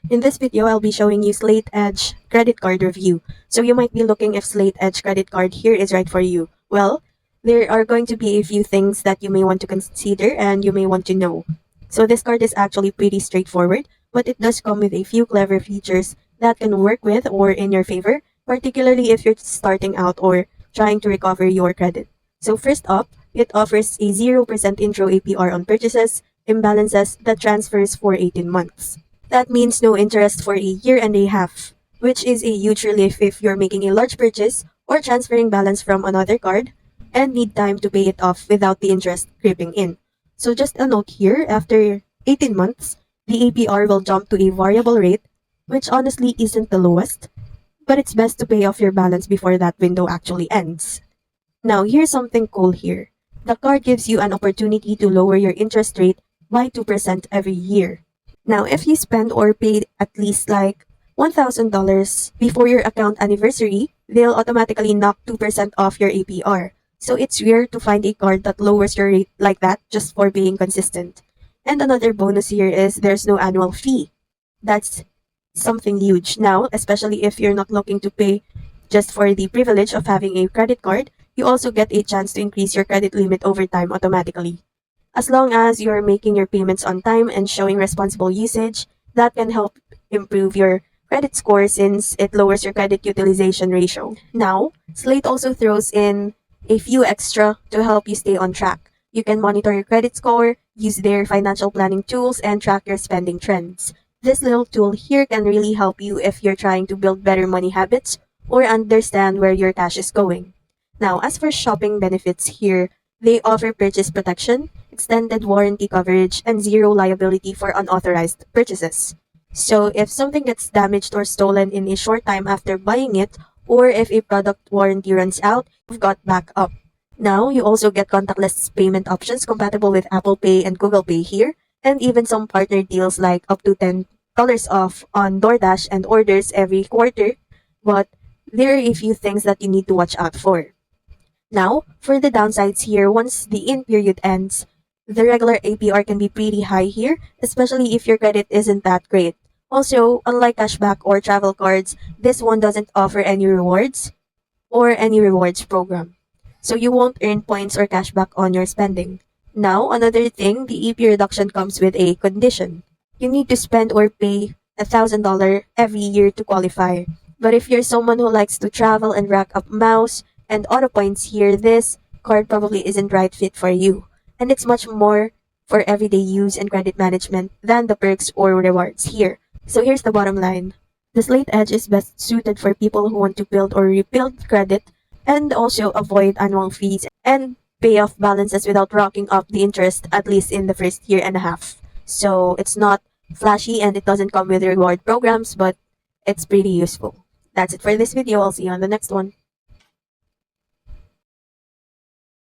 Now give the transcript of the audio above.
In this video, I'll be showing you Slate Edge credit card review. So you might be looking if Slate Edge credit card here is right for you. Well, there are going to be a few things that you may want to consider and you may want to know. So this card is actually pretty straightforward, but it does come with a few clever features that can work with or in your favor, particularly if you're starting out or trying to recover your credit. So first up, it offers a 0% intro APR on purchases, imbalances that transfers for 18 months. That means no interest for a year and a half, which is a huge relief if you're making a large purchase or transferring balance from another card and need time to pay it off without the interest creeping in. So just a note here, after 18 months, the APR will jump to a variable rate, which honestly isn't the lowest, but it's best to pay off your balance before that window actually ends. Now, here's something cool here. The card gives you an opportunity to lower your interest rate by 2% every year. Now, if you spend or pay at least like $1,000 before your account anniversary, they'll automatically knock 2% off your APR. So it's rare to find a card that lowers your rate like that just for being consistent. And another bonus here is there's no annual fee. That's something huge now, especially if you're not looking to pay just for the privilege of having a credit card. You also get a chance to increase your credit limit over time automatically. As long as you're making your payments on time and showing responsible usage, that can help improve your credit score since it lowers your credit utilization ratio. Now, Slate also throws in a few extra to help you stay on track. You can monitor your credit score, use their financial planning tools, and track your spending trends. This little tool here can really help you if you're trying to build better money habits or understand where your cash is going. Now, as for shopping benefits here, they offer purchase protection, extended warranty coverage, and zero liability for unauthorized purchases. So if something gets damaged or stolen in a short time after buying it, or if a product warranty runs out, you've got backup. Now, you also get contactless payment options compatible with Apple Pay and Google Pay here, and even some partner deals like up to $10 off on DoorDash and orders every quarter, but there are a few things that you need to watch out for. Now, for the downsides here, once the in period ends, the regular APR can be pretty high here, especially if your credit isn't that great. Also, unlike cashback or travel cards, this one doesn't offer any rewards or any rewards program. So you won't earn points or cashback on your spending. Now, another thing, the AP reduction comes with a condition. You need to spend or pay $1,000 every year to qualify. But if you're someone who likes to travel and rack up miles and auto points here, this card probably isn't right fit for you. And it's much more for everyday use and credit management than the perks or rewards here. So here's the bottom line. The Slate Edge is best suited for people who want to build or rebuild credit and also avoid annual fees and pay off balances without racking up the interest at least in the first year and a half. So it's not flashy and it doesn't come with reward programs, but it's pretty useful. That's it for this video. I'll see you on the next one.